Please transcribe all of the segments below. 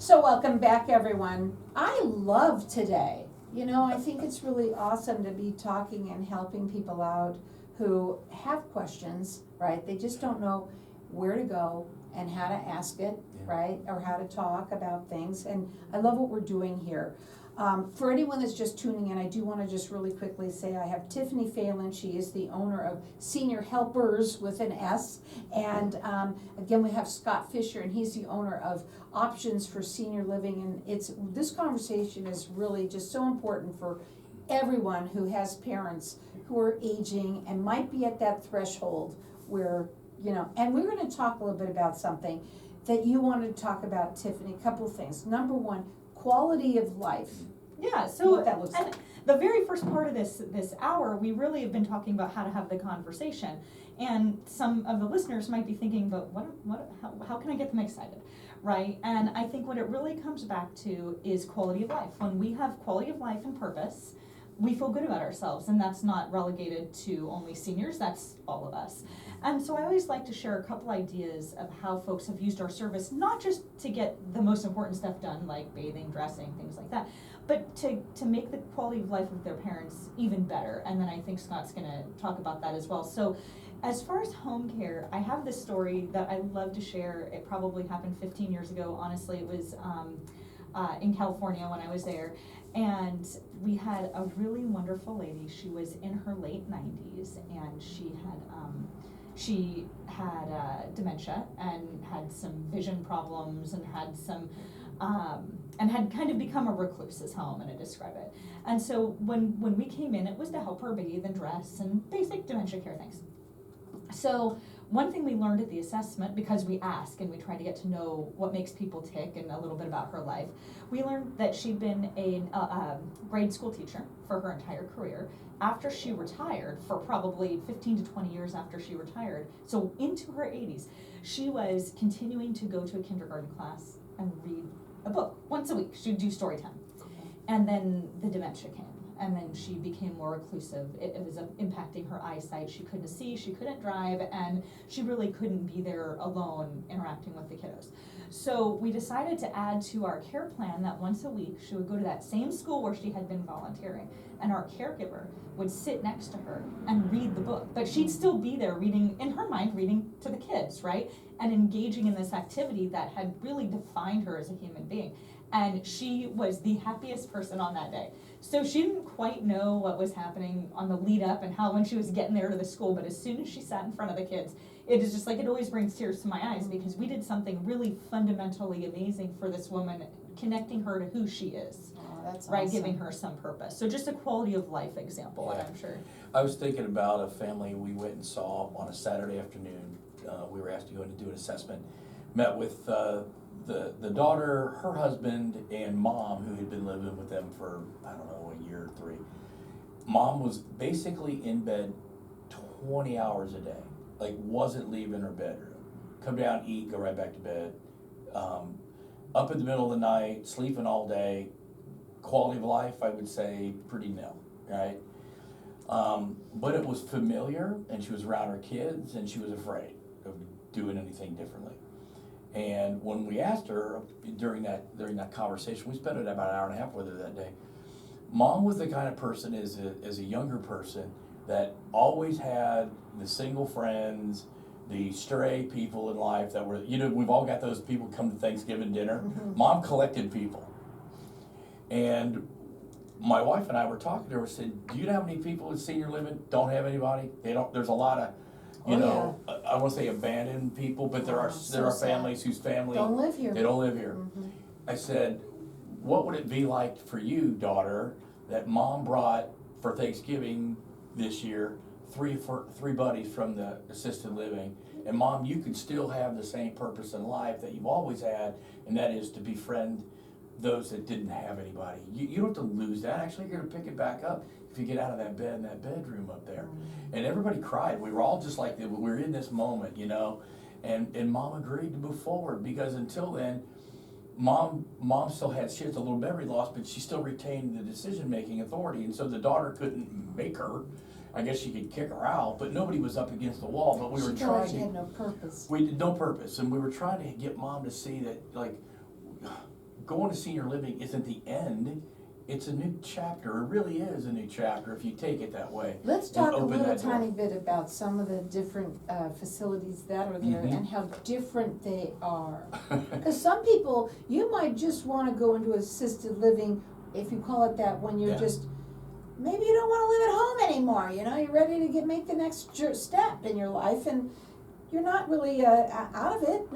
So welcome back, everyone. I love today. You know, I think it's really awesome to be talking and helping people out who have questions, right? They just don't know where to go and how to ask it, right? Or how to talk about things. And I love what we're doing here. For anyone that's just tuning in, I do want to just really quickly say I have Tiffany Phelan. She is the owner of Senior Helpers with an S. And again, we have Scott Fischer, and he's the owner of Options for Senior Living. And this conversation is really just so important for everyone who has parents who are aging and might be at that threshold where, you know, and we're going to talk a little bit about something that you wanted to talk about, Tiffany. A couple of things. Number one, quality of life. Yeah, so what that looks like. The very first part of this hour, we really have been talking about how to have the conversation, and some of the listeners might be thinking, but how can I get them excited, right? And I think what it really comes back to is quality of life. When we have quality of life and purpose, we feel good about ourselves, and that's not relegated to only seniors, that's all of us. And so I always like to share a couple ideas of how folks have used our service, not just to get the most important stuff done, like bathing, dressing, things like that, but to make the quality of life of their parents even better. And then I think Scott's gonna talk about that as well. So as far as home care, I have this story that I love to share. It probably happened 15 years ago. Honestly, it was in California when I was there. And we had a really wonderful lady. She was in her late 90s, and she had dementia and had some vision problems and had some and had kind of become a recluse, is how I'm going to describe it. And so when we came in, it was to help her bathe and dress and basic dementia care things. So one thing we learned at the assessment, because we ask and we try to get to know what makes people tick and a little bit about her life, we learned that she'd been a grade school teacher for her entire career. After she retired, for probably 15 to 20 years after she retired, so into her 80s, she was continuing to go to a kindergarten class and read a book once a week. She'd do story time. And then the dementia came. And then she became more reclusive. It was impacting her eyesight. She couldn't see, she couldn't drive, and she really couldn't be there alone interacting with the kiddos. So we decided to add to our care plan that once a week she would go to that same school where she had been volunteering, and our caregiver would sit next to her and read the book. But she'd still be there reading, in her mind, reading to the kids, right? And engaging in this activity that had really defined her as a human being. And she was the happiest person on that day. So she didn't quite know what was happening on the lead up and how when she was getting there to the school, but as soon as she sat in front of the kids, it is just like, it always brings tears to my eyes, because we did something really fundamentally amazing for this woman, connecting her to who she is. That's right, awesome. giving her some purpose. So just a quality of life example, Yeah. I'm sure. I was thinking about a family we went and saw on a Saturday afternoon. We were asked to go in and do an assessment. Met with the daughter, her husband, and mom, who had been living with them for, I don't know, a year or three. Mom was basically in bed 20 hours a day, like wasn't leaving her bedroom. Come down, eat, go right back to bed. Up in the middle of the night, sleeping all day. Quality of life, I would say, pretty nil, right? But it was familiar, and she was around her kids, and she was afraid of doing anything differently. And when we asked her during that conversation, we spent about an hour and a half with her that day. Mom was the kind of person, as a younger person, that always had the single friends, the stray people in life that were, we've all got those people come to Thanksgiving dinner. Mm-hmm. Mom collected people. And my wife and I were talking to her and said, do you know how many people in senior living don't have anybody? There's a lot of, I want to say abandoned people, but there are families whose family don't live here. They don't live here. Mm-hmm. I said, what would it be like for you, daughter, that mom brought for Thanksgiving this year, three buddies from the assisted living, and mom, you could still have the same purpose in life that you've always had, and that is to befriend those that didn't have anybody. You don't have to lose that. Actually, you're going to pick it back up if you get out of that bed in that bedroom up there. Mm-hmm. And everybody cried. We were all just like, we're in this moment, and mom agreed to move forward, because until then, mom still had, she has a little memory loss, but she still retained the decision-making authority, and so the daughter couldn't make her. I guess she could kick her out, but nobody was up against the wall. But we were trying. She had no purpose. We did no purpose, and we were trying to get mom to see that, like, going to senior living isn't the end, it's a new chapter, it really is a new chapter if you take it that way. Let's and talk a open little that door. tiny bit about some of the different facilities that are there Mhm. and how different they are. Because some people, you might just wanna go into assisted living, if you call it that, when you're Yeah. just, maybe you don't wanna live at home anymore, you're ready to make the next step in your life, and you're not really out of it,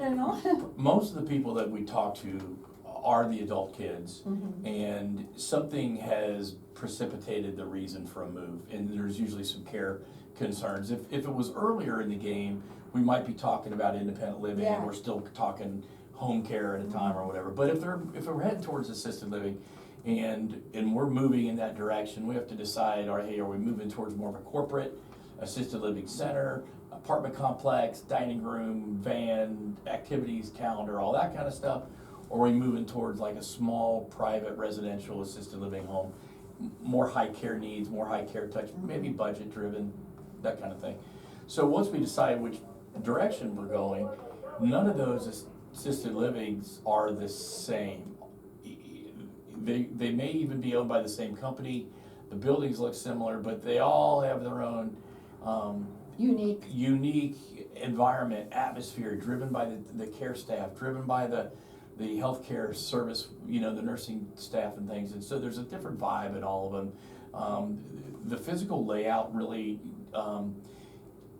Most of the people that we talk to are the adult kids, Mhm. and something has precipitated the reason for a move, and there's usually some care concerns. If it was earlier in the game, we might be talking about independent living, Yeah. and we're still talking home care at a time or whatever. But if we're heading towards assisted living, and we're moving in that direction, we have to decide, hey, are we moving towards more of a corporate assisted living center, apartment complex, dining room, van, activities calendar, all that kind of stuff? Or are we moving towards like a small, private, residential assisted living home? More high care needs, more high care touch, maybe budget driven, that kind of thing. So once we decide which direction we're going, none of those assisted livings are the same. They may even be owned by the same company, the buildings look similar, but they all have their own unique environment, atmosphere, driven by the care staff, driven by the healthcare service, the nursing staff and things, and so there's a different vibe in all of them. The physical layout really,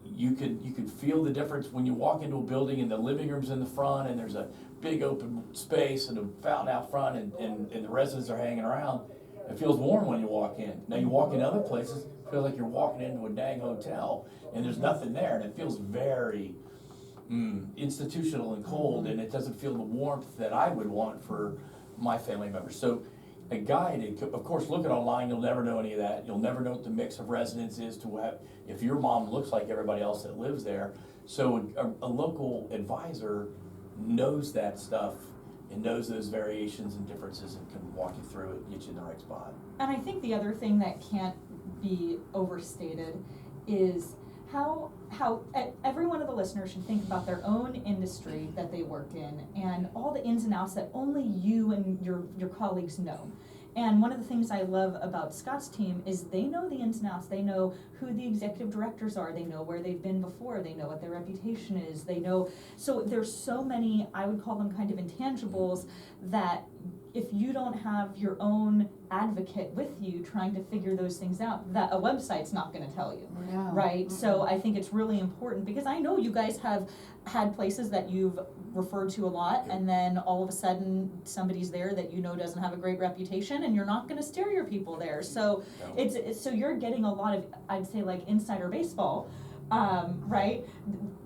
you could feel the difference when you walk into a building and the living room's in the front and there's a big open space and a fountain out front and the residents are hanging around. It feels warm when you walk in. Now you walk in other places, it feels like you're walking into a dang hotel and there's nothing there, and it feels very institutional and cold, and it doesn't feel the warmth that I would want for my family members. So a guide, of course, look it online, you'll never know any of that. You'll never know what the mix of residents is if your mom looks like everybody else that lives there. So a local advisor knows that stuff and knows those variations and differences and can walk you through it and get you in the right spot. And I think the other thing that can't be overstated is how every one of the listeners should think about their own industry that they work in and all the ins and outs that only you and your colleagues know. And one of the things I love about Scott's team is they know the ins and outs. They know who the executive directors are. They know where they've been before. They know what their reputation is. They know, so there's so many, I would call them kind of intangibles, that if you don't have your own advocate with you trying to figure those things out, that a website's not gonna tell you, No. right? Mm-mm. So I think it's really important, because I know you guys have had places that you've referred to a lot, Yep. and then all of a sudden somebody's there that doesn't have a great reputation, and you're not gonna steer your people there. So No. it's so you're getting a lot of, I'd say, like insider baseball, right?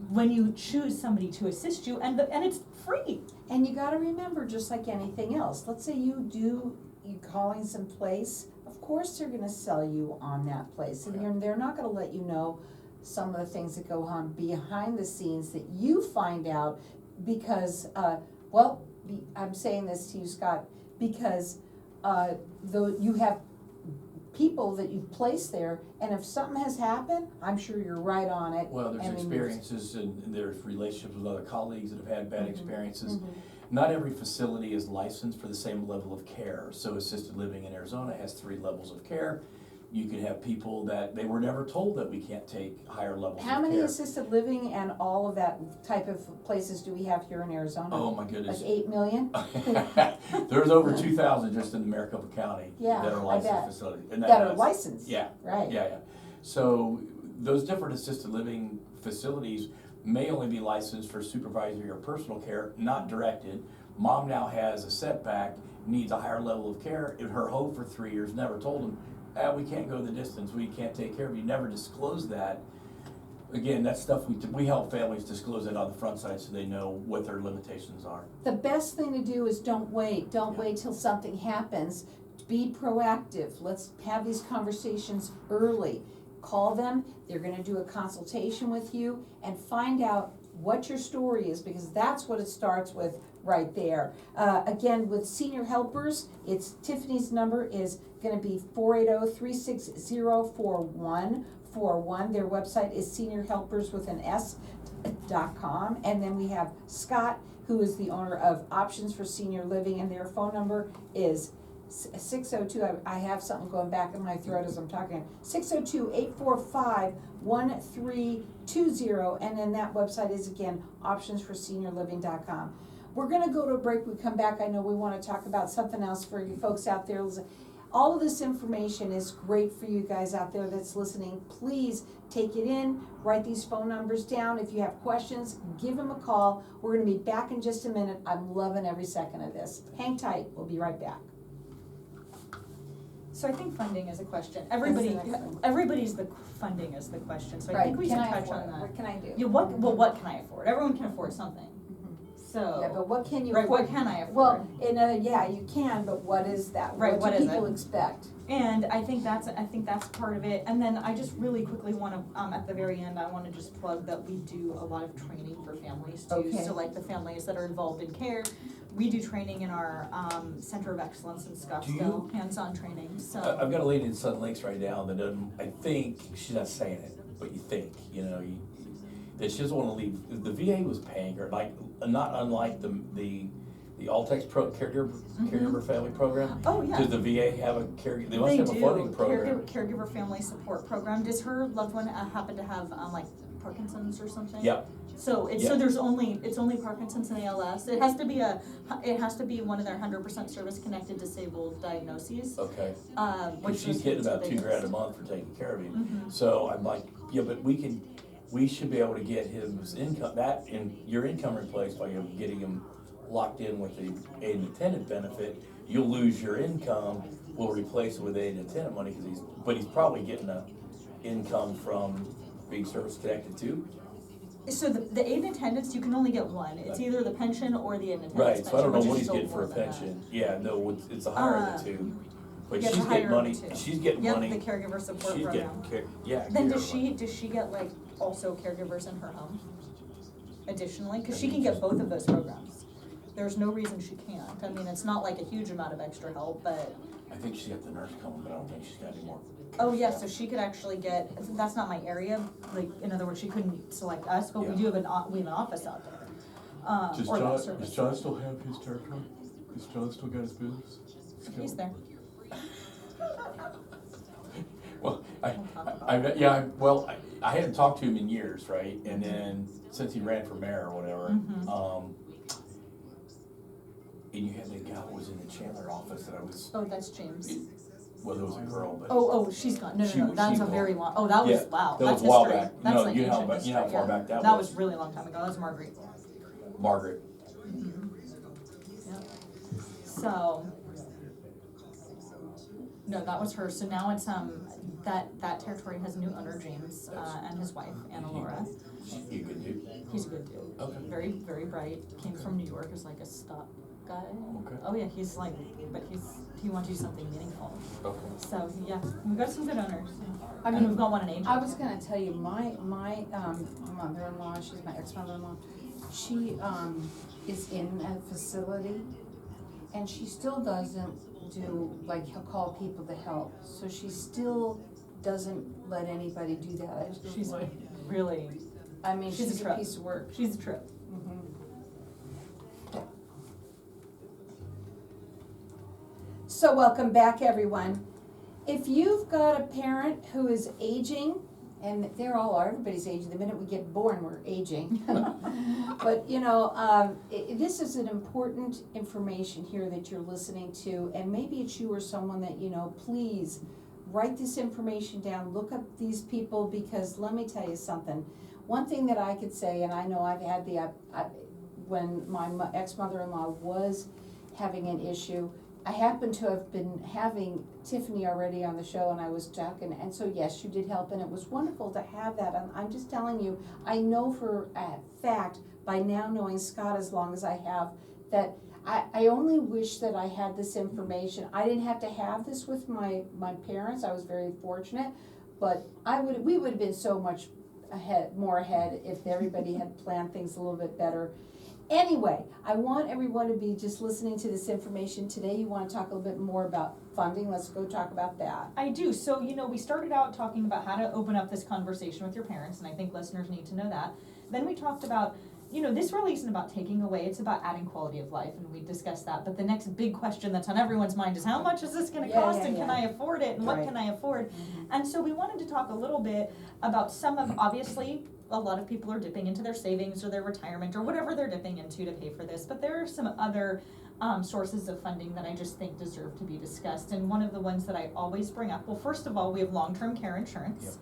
When you choose somebody to assist you, and it's free. And you gotta remember, just like anything else, let's say you're calling some place, of course they're gonna sell you on that place, and they're not gonna let you know some of the things that go on behind the scenes that you find out because, I'm saying this to you, Scott, because, though you have people that you've placed there, and if something has happened, I'm sure you're right on it. Well, there's and then experiences and there's relationships with other colleagues that have had bad experiences. Mhm. Not every facility is licensed for the same level of care. So assisted living in Arizona has 3 levels of care. You could have people that they were never told that we can't take higher levels of care. How many assisted living and all of that type of places do we have here in Arizona? Oh my goodness. Like 8 million? There's over 2,000 just in Maricopa County Yeah, that are I licensed bet. facilities. That are licensed? Yeah. Right. Yeah. So those different assisted living facilities may only be licensed for supervisory or personal care, not directed. Mom now has a setback, needs a higher level of care. In her home for 3 years, never told them, we can't go the distance, we can't take care of you, never disclose that. Again, that's stuff we help families disclose it on the front side so they know what their limitations are. The best thing to do is don't wait till something happens. Be proactive, let's have these conversations early. Call them, they're gonna do a consultation with you and find out what your story is, because that's what it starts with right there. Again, with senior helpers, Tiffany's number is gonna be 480-360-4141. Their website is seniorhelpers.com. And then we have Scott, who is the owner of Options for Senior Living, and their phone number is 602, I have something going back in my throat as I'm talking, 602-845-1320, and then that website is again, optionsforseniorliving.com. We're gonna go to a break, we come back, I know we wanna talk about something else for you folks out there. All of this information is great for you guys out there that's listening. Please take it in, write these phone numbers down. If you have questions, give them a call. We're gonna be back in just a minute. I'm loving every second of this. Hang tight, we'll be right back. So I think funding is a question. funding is the question, so I Right, think we should can I touch afford on it? that. What can I do? Yeah, what can I afford? Everyone can afford something, so. Yeah, but what can you Right, afford? what can I afford? Well, yeah, you can, but what is that? Right, what do is people it? expect? And I think that's part of it, and then I just really quickly wanna, at the very end, I wanna just plug that we do a lot of training for families too. Okay. So like the families that are involved in care, we do training in our, Center of Excellence in Scottsdale, hands-on training, so. I've got a lady in Sutton Lakes right now that doesn't, I think, she's not saying it, but you think, that she doesn't wanna leave, the VA was paying her, like, not unlike the Altex caregiver family program. Oh, yeah. Does the VA have a they must have a funding program. Caregiver family support program. Does her loved one happen to have, like Parkinson's or something? Yep. So it's, so it's only Parkinson's and ALS. It has to be one of their 100% service connected disabled diagnoses. Okay. Which She's getting about $2,000 a month for taking care of him. Mm-hmm. So I'm like, yeah, but we should be able to get his income, your income replaced by getting him locked in with the aid and attendant benefit. You'll lose your income, we'll replace it with aid and attendant money, but he's probably getting a income from being service connected too. So the aid and attendants, you can only get one. It's either the pension or the aid and attendants Right, pension. so I don't know which what is he's still getting for more a than that. pension. Yeah, no, it's a higher of the two. But Yeah, it's she's a higher getting money, of the two. she's getting money. Yep, the caregiver support She's program. getting Then does caregiver she get like also caregivers in her home additionally? Cause she can get both of those programs. There's no reason she can't. I mean, it's not like a huge amount of extra help, but. I think she's got the nurse coming, but I don't think she's got any more. Oh, yeah, so she could actually get, that's not my area, like, in other words, she couldn't select us, but we do have we have an office out there. Does or that John service. still have his territory? Does John still got his business? He's there. Well, I We'll hadn't talked to him in years, right? And then since he ran for mayor or whatever, Mhm. and you had the gal who was in the Chandler office that I was, Oh, that's James. well, there was a girl, but. She's gone. No, She- that's she's a gone. very long, that was, Yeah, wow, that that's was a while history. back. That's No, like you know how ancient ba- you know how history, far yeah. back that That was. was really long time ago, that was Marguerite. Margaret. Yep. So, no, that was her, so now it's, that territory has new owner, James, and his wife, Anna Laura. You could do. He's a good dude. Okay. Very, very bright, came from New York as like a stock guy. Okay. Oh yeah, he's like, but he wants to do something meaningful. Okay. So, yeah, we've got some good owners. I And mean, we've got one in Angel. I was gonna tell you, my mother-in-law, she's my ex-mother-in-law, she, is in a facility, and she still doesn't do, like, he'll call people to help, so she still doesn't let anybody do that. I just She's like, really, I mean, she's a she's a trip. piece of work. she's a trip. So welcome back, everyone. If you've got a parent who is aging, and everybody's aging, the minute we get born, we're aging. But, this is an important information here that you're listening to, and maybe it's you or someone that, please write this information down, look up these people, because let me tell you something. One thing that I could say, and I know I've had when my ex-mother-in-law was having an issue, I happen to have been having Tiffany already on the show, and I was talking, and so yes, you did help, and it was wonderful to have that. And I'm just telling you, I know for a fact, by now knowing Scott as long as I have, that I only wish that I had this information. I didn't have to have this with my parents. I was very fortunate, but we would have been so much more ahead if everybody had planned things a little bit better. Anyway, I want everyone to be just listening to this information today. You want to talk a little bit more about funding? Let's go talk about that. I do. So, we started out talking about how to open up this conversation with your parents, and I think listeners need to know that. Then we talked about this really isn't about taking away, it's about adding quality of life, and we discussed that. But the next big question that's on everyone's mind is, how much is this gonna Yeah, cost, yeah, and can yeah. I afford it, and what Right. can I afford? Mhm. And so we wanted to talk a little bit about some of, obviously, a lot of people are dipping into their savings or their retirement or whatever they're dipping into to pay for this, but there are some other sources of funding that I just think deserve to be discussed. And one of the ones that I always bring up, well, first of all, we have long-term care insurance.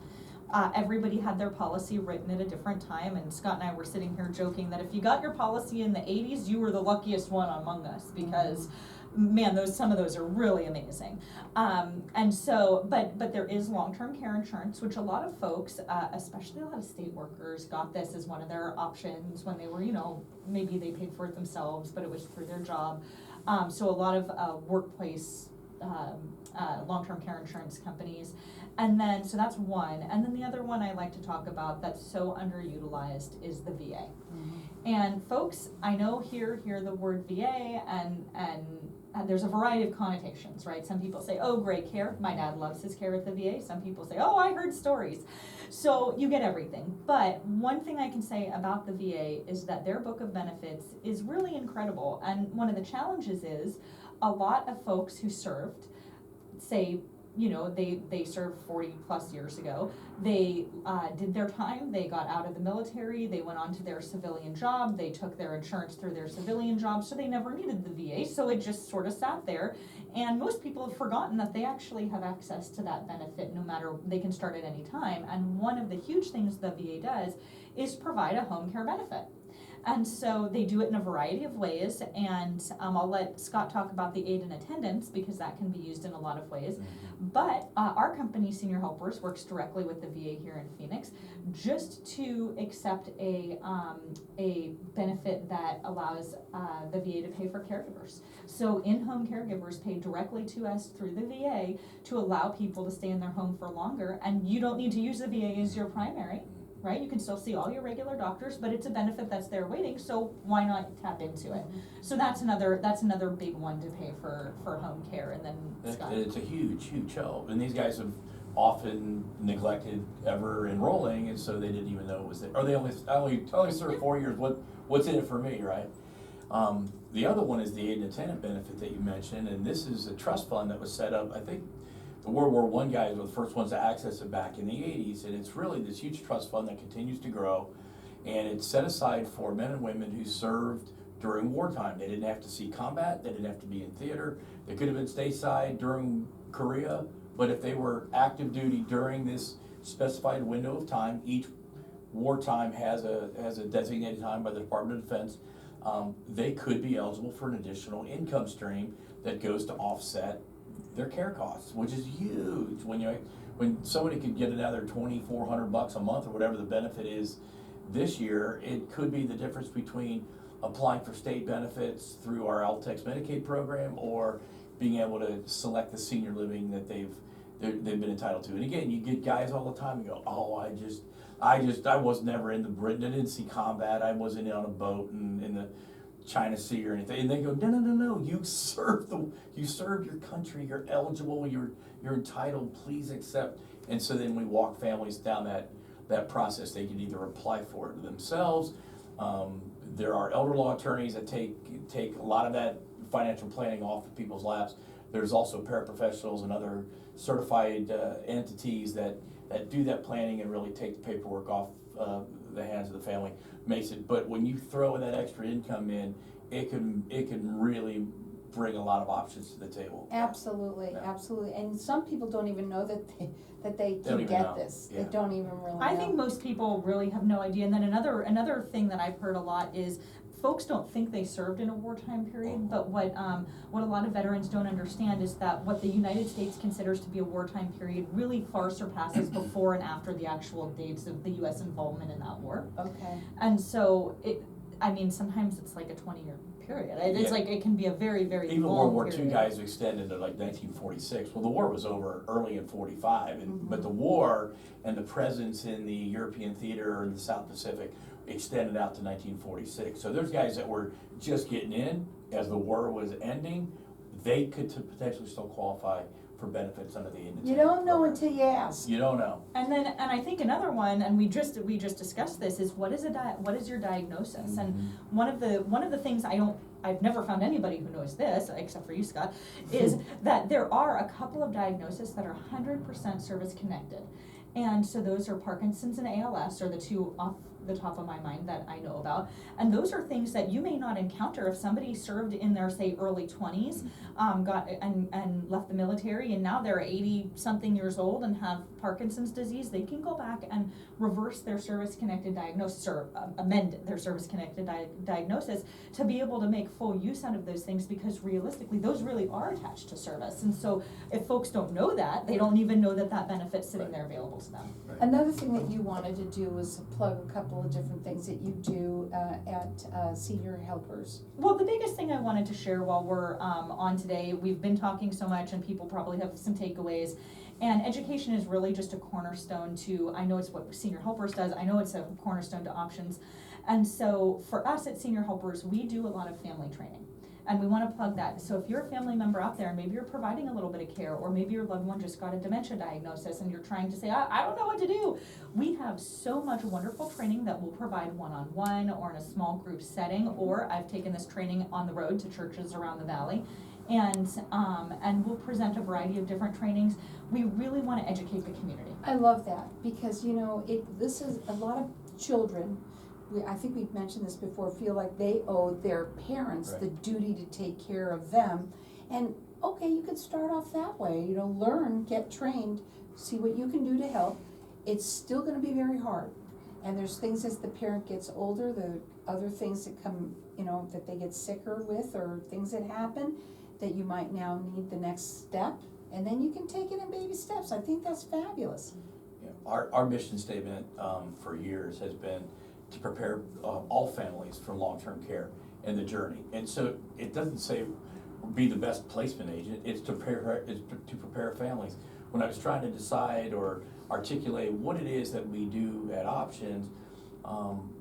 Everybody had their policy written at a different time, and Scott and I were sitting here joking that if you got your policy in the 80s, you were the luckiest one among us, because man, some of those are really amazing. And so, but there is long-term care insurance, which a lot of folks, especially a lot of state workers, got this as one of their options when they were, maybe they paid for it themselves, but it was through their job. So a lot of workplace long-term care insurance companies. And then, so that's one. And then the other one I like to talk about that's so underutilized is the VA. And folks, I know hear the word VA and there's a variety of connotations, right? Some people say, oh, great care. My dad loves his care at the VA. Some people say, oh, I heard stories. So you get everything. But one thing I can say about the VA is that their book of benefits is really incredible. And one of the challenges is a lot of folks who served, say, they served 40 plus years ago. They did their time, they got out of the military, they went on to their civilian job, they took their insurance through their civilian job, so they never needed the VA, so it just sort of sat there. And most people have forgotten that they actually have access to that benefit no matter, they can start at any time. And one of the huge things the VA does is provide a home care benefit. And so they do it in a variety of ways, and I'll let Scott talk about the aid and attendance, because that can be used in a lot of ways. But our company, Senior Helpers, works directly with the VA here in Phoenix, just to accept a benefit that allows the VA to pay for caregivers. So in-home caregivers pay directly to us through the VA to allow people to stay in their home for longer, and you don't need to use the VA as your primary. Right, you can still see all your regular doctors, but it's a benefit that's there waiting, so why not tap into it? So that's another big one to pay for home care. And then Scott. It's a huge help, and these guys have often neglected ever enrolling, and so they didn't even know it was there. Or they only served 4 years. What's in it for me, right? The other one is the aid and attendant benefit that you mentioned, and this is a trust fund that was set up, I think. The World War I guys were the first ones to access it back in the 80s, and it's really this huge trust fund that continues to grow, and it's set aside for men and women who served during wartime. They didn't have to see combat, they didn't have to be in theater, they could have been stateside during Korea, but if they were active duty during this specified window of time, each wartime has a designated time by the Department of Defense, they could be eligible for an additional income stream that goes to offset their care costs, which is huge. When somebody could get another $2,400 a month or whatever the benefit is this year, it could be the difference between applying for state benefits through our LTEX Medicaid program or being able to select the senior living that they've been entitled to. And again, you get guys all the time who go, oh, I was never in the Britain, I didn't see combat, I wasn't on a boat in the China Sea or anything, and they go, no, you served your country, you're eligible, you're entitled, please accept. And so then we walk families down that process. They can either apply for it themselves. There are elder law attorneys that take a lot of that financial planning off of people's laps. There's also paraprofessionals and other certified entities that do that planning and really take the paperwork off the hands of the family. But when you throw that extra income in, it can really bring a lot of options to the table. Absolutely, Yeah. absolutely. And some people don't even know that they Don't can even get know. this. Yeah. They don't even really know. I think most people really have no idea. And then another thing that I've heard a lot is folks don't think they served in a wartime period, but what a lot of veterans don't understand is that what the United States considers to be a wartime period really far surpasses before and after the actual dates of the U.S. involvement in that war. Okay. And so sometimes it's like a 20-year period. It's Yeah. like it can be a very, very Even long World War II period. guys extended to like 1946. Well, the war was over early in 45, Mhm. but the war and the presence in the European theater in the South Pacific extended out to 1946. So there's guys that were just getting in as the war was ending. They could potentially still qualify for benefits under the indigent. You don't know program. until you ask. You don't know. And I think another one, and we just discussed this, is what is your diagnosis? And one of the things I've never found anybody who knows this, except for you, Scott, is that there are a couple of diagnoses that are 100% service connected. And so those are Parkinson's and ALS are the two off the top of my mind that I know about. And those are things that you may not encounter if somebody served in their, say, early 20s, got and left the military, and now they're 80-something years old and have Parkinson's disease. They can go back and reverse their service-connected diagnosis, or amend their service-connected diagnosis to be able to make full use out of those things, because realistically, those really are attached to service. And so if folks don't know that, they don't even know that benefit's sitting there available to them. Right. Another thing that you wanted to do was plug a couple of different things that you do at Senior Helpers. Well, the biggest thing I wanted to share while we're on today, we've been talking so much and people probably have some takeaways. And education is really just a cornerstone to, I know it's what Senior Helpers does, I know it's a cornerstone to options. And so for us at Senior Helpers, we do a lot of family training. And we want to plug that. So if you're a family member out there and maybe you're providing a little bit of care, or maybe your loved one just got a dementia diagnosis and you're trying to say, I don't know what to do. We have so much wonderful training that we'll provide one-on-one or in a small group setting, or I've taken this training on the road to churches around the valley. And we'll present a variety of different trainings. We really want to educate the community. I love that, because this is a lot of children, I think we've mentioned this before, feel like they owe their parents the duty to take care of them. And okay, you could start off that way, learn, get trained, see what you can do to help. It's still gonna be very hard. And there's things as the parent gets older, the other things that come, that they get sicker with, or things that happen that you might now need the next step. And then you can take it in baby steps. I think that's fabulous. Yeah, our mission statement for years has been to prepare all families for long-term care and the journey. And so it doesn't say be the best placement agent, it's to prepare families. When I was trying to decide or articulate what it is that we do at Options,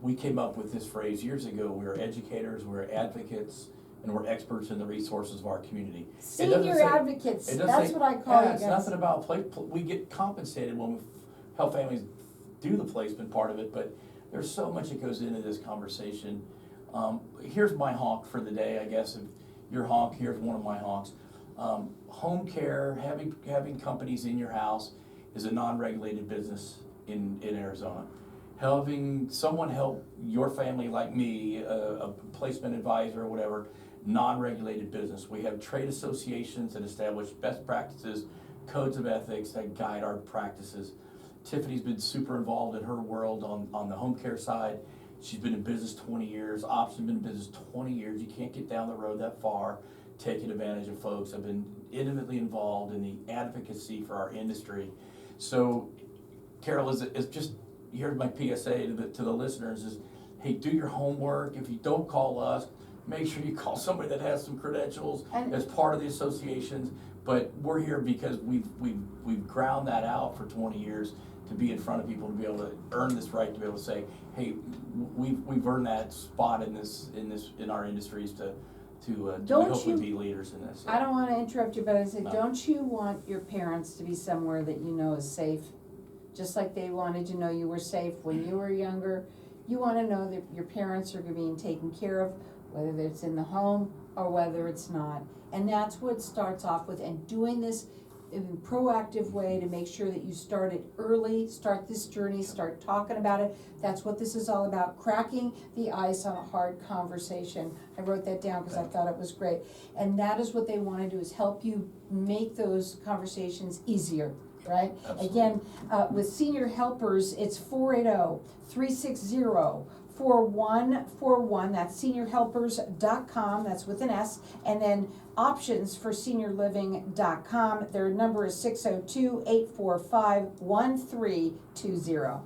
we came up with this phrase years ago: we're educators, we're advocates, and we're experts in the resources of our community. Senior advocates, that's what I call you guys. It's nothing about we get compensated when we help families do the placement part of it, but there's so much that goes into this conversation. Here's my honk for the day, I guess. If your honk, here's one of my honks. Home care, having companies in your house is a non-regulated business in Arizona. Having someone help your family, like me, a placement advisor or whatever, non-regulated business. We have trade associations that establish best practices, codes of ethics that guide our practices. Tiffany's been super involved in her world on the home care side. She's been in business 20 years. Option's been in business 20 years. You can't get down the road that far taking advantage of folks. I've been intimately involved in the advocacy for our industry. So, Carol, is just, here's my PSA to the listeners is, hey, do your homework. If you don't call us, make sure you call somebody that has some credentials as part of the associations. But we're here because we've ground that out for 20 years to be in front of people, to be able to earn this right, to be able to say, hey, we've earned that spot in our industries to hopefully be leaders in this. I don't want to interrupt you, but I say, No. Don't you want your parents to be somewhere that you know is safe? Just like they wanted to know you were safe when you were younger. You want to know that your parents are being taken care of, whether it's in the home or whether it's not. And that's what starts off with, and doing this in a proactive way to make sure that you start it early, start this journey, start talking about it. That's what this is all about, cracking the ice on a hard conversation. I wrote that down because I thought it was great. And that is what they want to do, is help you make those conversations easier, right? Absolutely. Again, with Senior Helpers, it's 480-360-4141. That's seniorhelpers.com, that's with an S, and then options for seniorliving.com. Their number is 602-845-1320.